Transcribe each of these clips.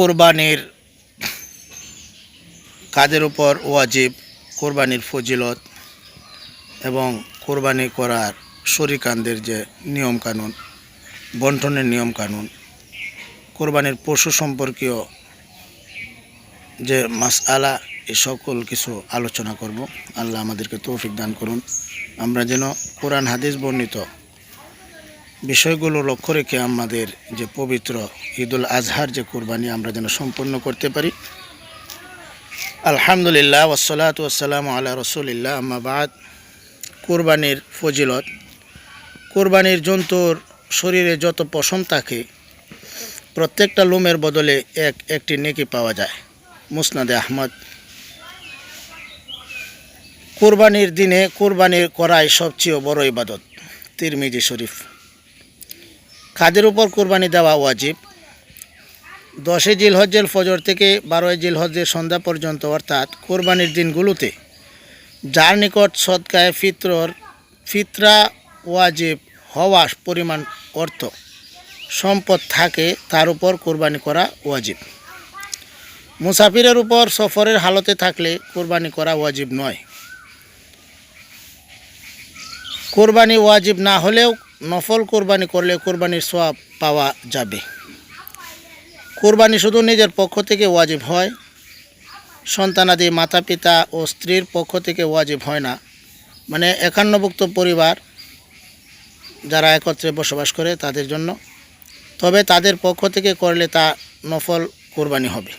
কোরবানির কাদের উপর ওয়াজিব, কোরবানির ফজিলত এবং কোরবানি করার শরিকানদের যে নিয়মকানুন, বন্টনের নিয়মকানুন, কোরবানির পশু সম্পর্কীয় যে মাসআলা, এই সকল কিছু আলোচনা করব। আল্লাহ আমাদেরকে তৌফিক দান করুন, আমরা যেন কোরআন হাদিস বর্ণিত বিষয়গুলো লক্ষ্য রেখে আমাদের যে পবিত্র ঈদুল আজহার যে কোরবানি আমরা যেন সম্পন্ন করতে পারি। আলহামদুলিল্লাহ ওয়াসসালাতু ওয়াসসালামু আলা রাসূলিল্লাহ, আম্মা বাদ। কোরবানির ফজিলত। কোরবানির জন্তুর শরীরে যত পশম থাকে প্রত্যেকটা লোমের বদলে একটি নেকি পাওয়া যায়। মুসনাদে আহমদ। কোরবানির দিনে কোরবানির করাই সবচেয়ে বড় ইবাদত। তিরমিজি শরীফ। কাদের উপর কোরবানি দেওয়া ওয়াজিব? 10 জিলহজ্জের ফজর থেকে 12 জিলহজ্জের সন্ধ্যা পর্যন্ত, অর্থাৎ কোরবানির দিনগুলোতে যার নিকট সদকায়ে ফিতরা ওয়াজিব হওয়া পরিমাণ অর্থ সম্পদ থাকে তার উপর কোরবানি করা ওয়াজিব। মুসাফিরের উপর সফরের হালতে থাকলে কোরবানি করা ওয়াজিব নয়। কোরবানি ওয়াজিব না হলেও নফল কোরবানি করলে কোরবানির সওয়াব পাওয়া যাবে। কোরবানি শুধু নিজের পক্ষ থেকে ওয়াজিব হয়, সন্তানাদি, মাতা পিতা ও স্ত্রীর পক্ষ থেকে ওয়াজিব হয় না। মানে একান্নভুক্ত পরিবার যারা একত্রে বসবাস করে তাদের জন্য। তবে তাদের পক্ষ থেকে করলে তা নফল কোরবানি হবে।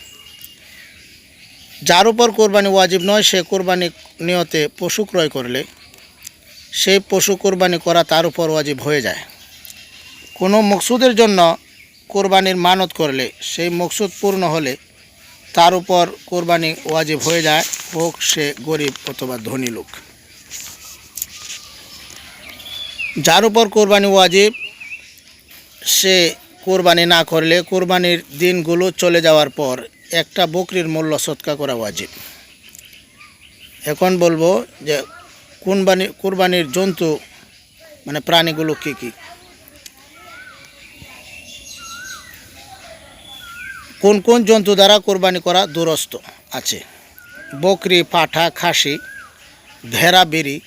যার উপর কোরবানি ওয়াজিব নয় সে কোরবানি নিয়তে পশু ক্রয় করলে সেই পশু কোরবানি করা তার উপর ওয়াজিব হয়ে যায়। কোনো মকসুদের জন্য কোরবানির মানত করলে সেই মকসুদ পূর্ণ হলে তার উপর কোরবানি ওয়াজিব হয়ে যায়, হোক সে গরিব অথবা ধনী লোক। যার উপর কোরবানি ওয়াজিব সে কোরবানি না করলে কোরবানির দিনগুলো চলে যাওয়ার পর একটা বকরির মূল্য সদকা করা ওয়াজিব। এখন বলবো যে কোরবানির জন্তু মানে প্রাণীগুলো কী কী, কোন কোন জন্তু দ্বারা কোরবানি করা দুরস্ত আছে। বকরি, পাঠা, খাসি, ভেড়া, বেড়ি,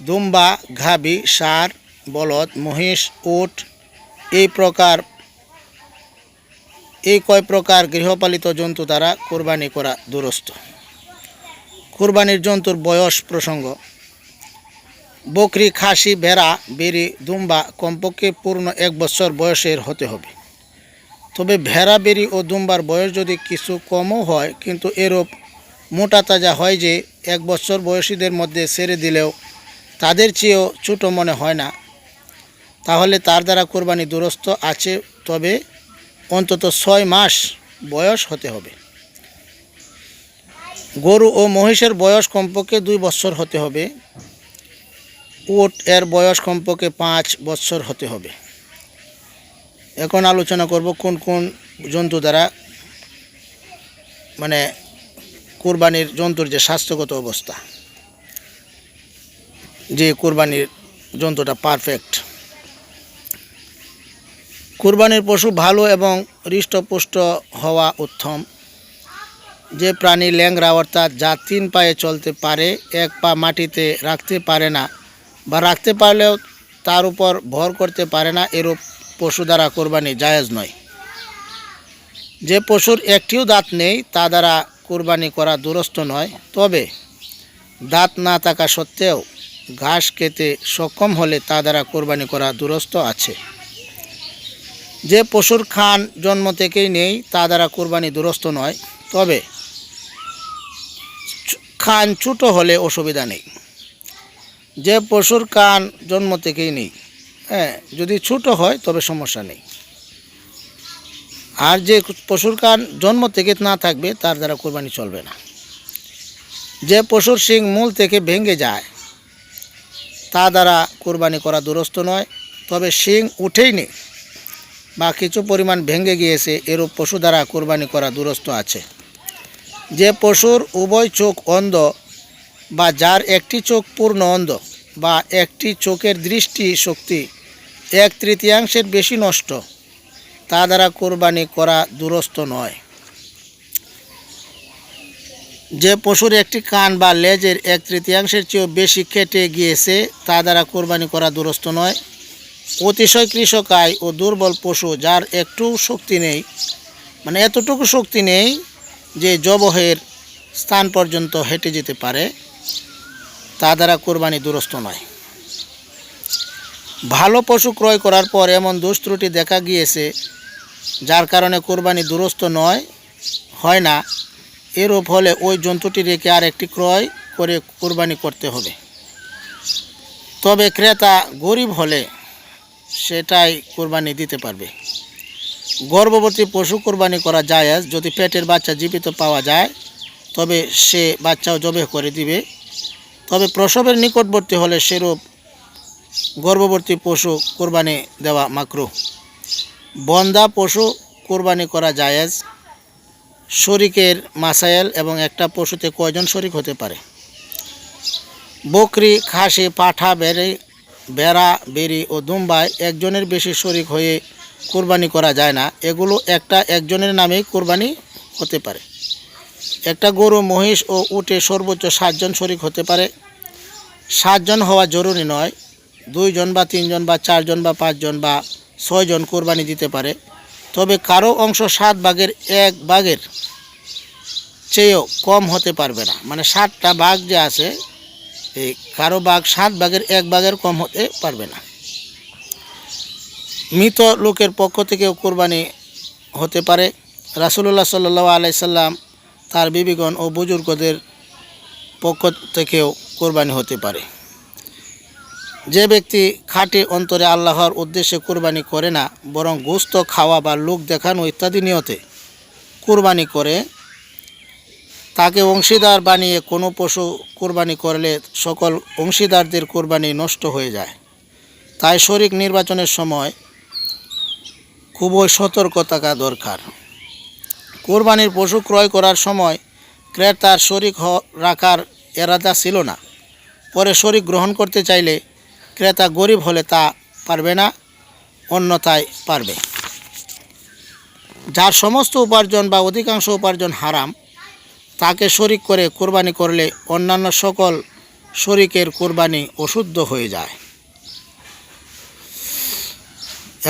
দুম্বা, গাভী, ষাঁড়, বলদ, মহিষ, উট, এই কয় প্রকার গৃহপালিত জন্তু দ্বারা কোরবানি করা দুরস্ত। কোরবানির জন্তুর বয়স প্রসঙ্গ। বকরি, খাসি, ভেড়া, বেড়ি, দুম্বা কমপক্ষে পূর্ণ 1 বছর বয়সের হতে হবে। তবে ভেড়া, বেড়ি ও দুম্বার বয়স যদি কিছু কমও হয় কিন্তু এরূপ মোটা তাজা হয় যে 1 বছর বয়সীদের মধ্যে ছেড়ে দিলেও তাদের চেয়েও ছোটো মনে হয় না, তাহলে তার দ্বারা কোরবানি দুরস্ত আছে। তবে অন্তত 6 মাস বয়স হতে হবে। গরু ও মহিষের বয়স কমপক্ষে 2 বছর হতে হবে। উট এর বয়স কমপক্ষে 5 বছর হতে হবে। এখন আলোচনা করব কোন কোন জন্তু দ্বারা মানে কোরবানির জন্তুর যে স্বাস্থ্যগত অবস্থা, যে কোরবানির জন্তুটা পারফেক্ট। কোরবানির পশু ভালো এবং হৃষ্টপুষ্ট হওয়া উত্তম। যে প্রাণী ল্যাংড়া, অর্থাৎ যা 3 পায়ে চলতে পারে, 1 পা মাটিতে রাখতে পারে না বা রাখতে পারলেও তার উপর ভর করতে পারে না, এরূপ পশু দ্বারা কোরবানি জায়েজ নয়। যে পশুর একটিও দাঁত নেই তা দ্বারা কোরবানি করা দুরস্ত নয়। তবে দাঁত না থাকা সত্ত্বেও ঘাস খেতে সক্ষম হলে তা দ্বারা কোরবানি করা দুরস্ত আছে। যে পশুর কান জন্ম থেকেই নেই তা দ্বারা কোরবানি দুরস্ত নয়। তবে কান ছোটো হলে অসুবিধা নেই। যে পশুর কান জন্ম থেকেই নেই, যদি ছোটো হয় তবে সমস্যা নেই। আর যে পশুর কান জন্ম থেকে না থাকবে তার দ্বারা কোরবানি চলবে না। যে পশুর শিং মূল থেকে ভেঙে যায় তা দ্বারা কোরবানি করা দুরস্ত নয়। তবে শিং উঠেইনি বা কিছু পরিমাণ ভেঙে গিয়েছে, এরূপ পশু দ্বারা কোরবানি করা দুরস্ত আছে। যে পশুর উভয় চোখ অন্ধ বা যার একটি চোখ পূর্ণ অন্ধ বা একটি চোখের দৃষ্টি শক্তি 1/3 বেশি নষ্ট, তা দ্বারা কোরবানি করা দুরস্ত নয়। যে পশুর একটি কান বা লেজের 1/3 চেয়েও বেশি কেটে গিয়েছে তা দ্বারা কোরবানি করা দুরস্ত নয়। অতিশয় কৃষকায় ও দুর্বল পশু যার একটু শক্তি নেই, মানে এতটুকু শক্তি নেই যে জবহের স্থান পর্যন্ত হেঁটে যেতে পারে, তা দ্বারা কোরবানি দুরস্ত নয়। ভালো পশু ক্রয় করার পর এমন দোষ ত্রুটি দেখা গিয়েছে যার কারণে কোরবানি দুরস্ত হয় না, এরূপ হলে ওই জন্তুটি রেখে আর একটি ক্রয় করে কোরবানি করতে হবে। তবে ক্রেতা গরিব হলে সেটাই কোরবানি দিতে পারবে। গর্ভবতী পশু কোরবানি করা জায়েজ যদি পেটের বাচ্চা জীবিত পাওয়া যায়, তবে সে বাচ্চাও জবেহ করে দিবে। তবে প্রসবের নিকটবর্তী হলে সেরূপ গর্ভবতী পশু কোরবানি দেওয়া মাকরুহ। বন্ধা পশু কোরবানি করা জায়েজ। শরিকের মাসায়েল এবং একটা পশুতে কয়জন শরিক হতে পারে? বকরি, খাসি, পাঠা, বেড়া, বেরি ও দুম্বায় একজনের বেশি শরিক হয়ে কোরবানি করা যায় না। এগুলো একজনের নামেই কোরবানি হতে পারে। একটা গরু, মহিষ ও উটে সর্বোচ্চ 7 জন শরিক হতে পারে। 7 জন হওয়া জরুরি নয়। 2 জন বা 3 জন বা 4 জন বা 5 জন বা 6 জন কোরবানি দিতে পারে। তবে কারো অংশ 7 ভাগের 1 ভাগের চেয়েও কম হতে পারবে না। মানে 7টা ভাগ যে আছে, এই কারো ভাগ 7 ভাগের 1 ভাগের কম হতে পারবে না। মৃত লোকের পক্ষ থেকেও কোরবানি হতে পারে। রাসূলুল্লাহ সাল্লাল্লাহু আলাইহি সাল্লাম তার বিবিগণ ও বুজুর্গদের পক্ষ থেকেও কোরবানি হতে পারে। যে ব্যক্তি খাঁটি অন্তরে আল্লাহর উদ্দেশ্যে কোরবানি করে না, বরং গোশত খাওয়া বা লোক দেখানো ইত্যাদি নিয়তে কোরবানি করে, তাকে অংশীদার বানিয়ে কোনো পশু কোরবানি করলে সকল অংশীদারদের কোরবানি নষ্ট হয়ে যায়। তাই শরিক নির্বাচনের সময় খুবই সতর্ক থাকা দরকার। কোরবানির পশু ক্রয় করার সময় ক্রেতার শরিক রাখার এরাদা ছিল না। পরে শরিক গ্রহণ করতে চাইলে ক্রেতা গরিব হলে তা পারবে না, অন্যথায় পারবে। যার সমস্ত উপার্জন বা অধিকাংশ উপার্জন হারাম, তাকে শরিক করে কোরবানি করলে অন্যান্য সকল শরিকের কোরবানি অশুদ্ধ হয়ে যায়।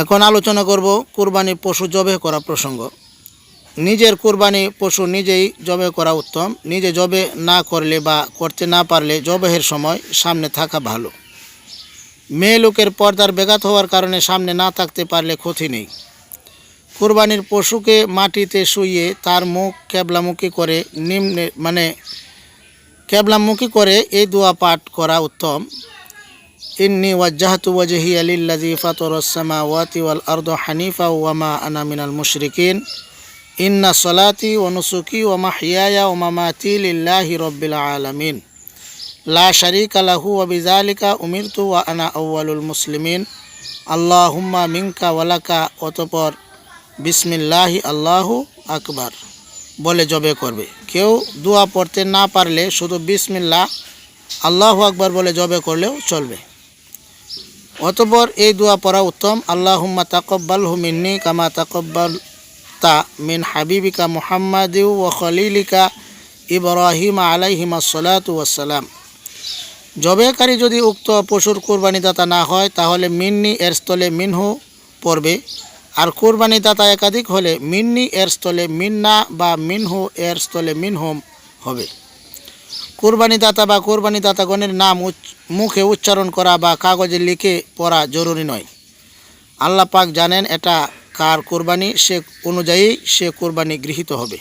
এখন আলোচনা করব কোরবানি পশু জবেহ করা প্রসঙ্গ। নিজের কোরবানি পশু নিজেই জবেহ করা উত্তম। নিজে জবেহ না করলে বা করতে না পারলে জবেহের সময় সামনে থাকা ভালো। মেয়ে লোকের পর্দার ব্যাঘাত হওয়ার কারণে সামনে না থাকতে পারলে ক্ষতি নেই। কোরবানির পশুকে মাটিতে শুইয়ে তার মুখ কেবলামুখী করে এই দোয়া পাঠ করা উত্তম। ইন্নী ওয়াজ্জাহতু ওয়াজহিয়া লিল্লাযী ফাতারাস সামাওয়াতি ওয়াল আরদা হানিফা ওয়া মা আনা মিনাল মুশরিকিন। ইন্না সলাতি ওয়া নুসুকি ওয়া মাহইয়ায়া ওয়া মামাতি লিল্লাহি রাব্বিল আলামিন লা শারীকা লাহু ওয়া বিযালিকা উমিরতু ওয়া আনা আউয়ালুল মুসলিমিন। আল্লাহুম্মা মিনকা ওয়া লাকা, অতঃপর বিসমিল্লাহি আল্লাহু আকবার বলে জবে করবে। কেউ দোয়া পড়তে না পারলে শুধু বিসমিল্লাহ আল্লাহু আকবার বলে জবে করলেও চলবে। অতঃপর এই দোয়া পড়া উত্তম। আল্লাহুম্মা তাকাব্বালহু মিন্নি কামা তাকাব্বালতা মিন হাবিবিকা মুহাম্মাদিউ ওয়া খলিলিকা ইব্রাহিম আলাইহিমাস সালাতু ওয়াসসালাম। জবেহকারী যদি উক্ত পশুর কোরবানিদাতা না হয় তাহলে মিন্নি এর স্থলে মিনহু পড়বে। আর কোরবানিদাতা একাধিক হলে মিন্নি এর স্থলে মিন্না বা মিনহু এর স্থলে মিনহুম হবে। কোরবানিদাতা বা কোরবানিদাতাগণের নাম মুখে উচ্চারণ করা বা কাগজে লিখে পড়া জরুরি নয়। আল্লাহ পাক জানেন এটা কার কোরবানি, সে অনুযায়ী সে কোরবানি গৃহীত হবে।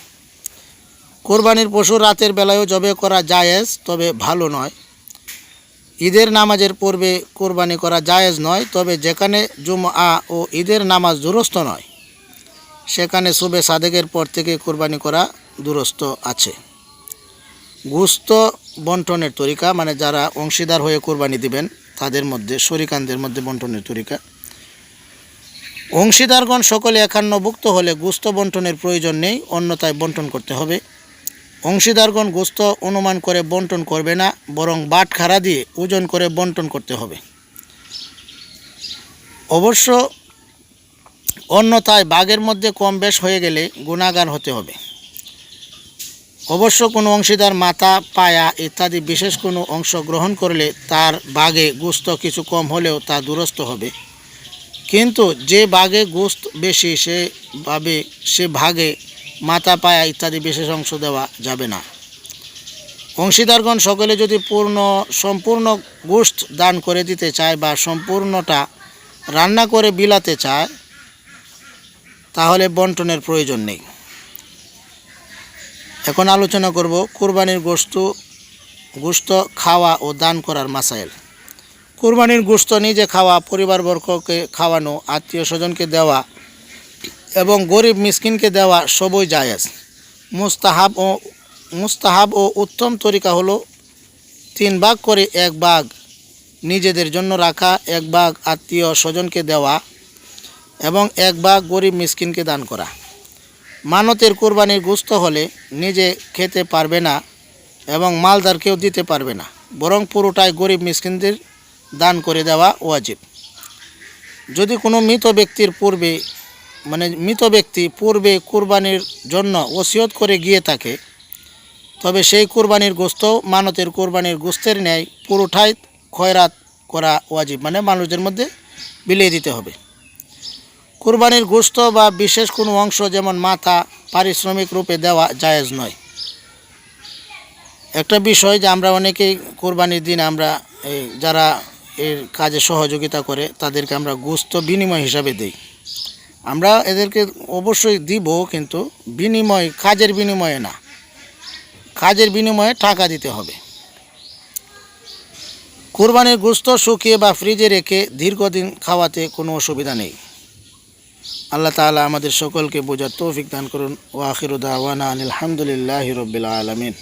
কোরবানির পশু রাতের বেলায়ও জবে করা জায়েজ, তবে ভালো নয়। ঈদের নামাজের পূর্বে কোরবানি করা জায়েজ নয়, তবে যেখানে জুমআ ও ঈদের নামাজ দুরস্ত নয় সেখানে সুবে সাদেকের পর থেকে কোরবানি করা দুরস্ত আছে। গোশত বন্টনের তরিকা, মানে যারা অংশীদার হয়ে কোরবানি দিবেন তাদের মধ্যে শরিকানদের মধ্যে বন্টনের তরিকা। অংশীদারগণ সকলে একান্নভুক্ত হলে গোশত বন্টনের প্রয়োজন নেই, অন্যথায় বন্টন করতে হবে। অংশীদারগণ গোশত অনুমান করে বন্টন করবে না, বরং বাটখারা দিয়ে ওজন করে বন্টন করতে হবে। অবশ্য অন্যথায় ভাগের মধ্যে কম বেশ হয়ে গেলে গুনাহগার হতে হবে। অবশ্য কোনো অংশীদার মাথা, পায়া ইত্যাদি বিশেষ কোনো অংশ গ্রহণ করলে তার ভাগে গোশত কিছু কম হলেও তা দুরস্ত হবে। কিন্তু যে ভাগে গোশত বেশি সে ভাগে মাথা, পায়া ইত্যাদি বিশেষ অংশ দেওয়া যাবে না। অংশীদারগণ সকলে যদি সম্পূর্ণ গোশত দান করে দিতে চায় বা সম্পূর্ণটা রান্না করে বিলাতে চায় তাহলে বন্টনের প্রয়োজন নেই। এখন আলোচনা করব কুরবানির গোশত খাওয়া ও দান করার মাসাইল। কুরবানির গোশত নিজে খাওয়া, পরিবারবর্গকে খাওয়ানো, আত্মীয় স্বজনকে দেওয়া এবং গরিব মিসকিনকে দেওয়া সবই জায়েজ। মুস্তাহাব ও উত্তম তরিকা হলো 3 ভাগ করে 1 ভাগ নিজেদের জন্য রাখা, 1 ভাগ আত্মীয় স্বজনকে দেওয়া এবং 1 ভাগ গরিব মিসকিনকে দান করা। মানতের কুরবানির গোশত হলে নিজে খেতে পারবে না এবং মালদারকেও দিতে পারবে না, বরং পুরোটাই গরিব মিসকিনদের দান করে দেওয়া ওয়াজিব। যদি কোনো মৃত ব্যক্তি পূর্বে কুরবানির জন্য ওসিয়ত করে গিয়ে থাকে তবে সেই কুরবানির গোশত মানতের কুরবানির গোশতের ন্যায় পুরোটাই খয়রাত করা ওয়াজিব, মানুষদের মধ্যে বিলিয়ে দিতে হবে। কুরবানির গোশত বা বিশেষ কোনো অংশ যেমন মাথা পারিশ্রমিক রূপে দেওয়া জায়েজ নয়। একটা বিষয় যে আমরা অনেকেই কুরবানির দিন আমরা যারা এর কাজে সহযোগিতা করে তাদেরকে আমরা গোশত বিনিময় হিসাবে দেই। আমরা এদেরকে অবশ্যই দিব, কিন্তু কাজের বিনিময়ে না, কাজের বিনিময়ে টাকা দিতে হবে। কুরবানির গোশত শুকিয়ে বা ফ্রিজে রেখে দীর্ঘদিন খাওয়াতে কোনো অসুবিধা নেই। আল্লাহ তাআলা আমাদের সকলকে বোঝার তৌফিক দান করুন। ওয়া আখিরু দাওয়ানা আনিল হামদুলিল্লাহি রাব্বিল আলামিন।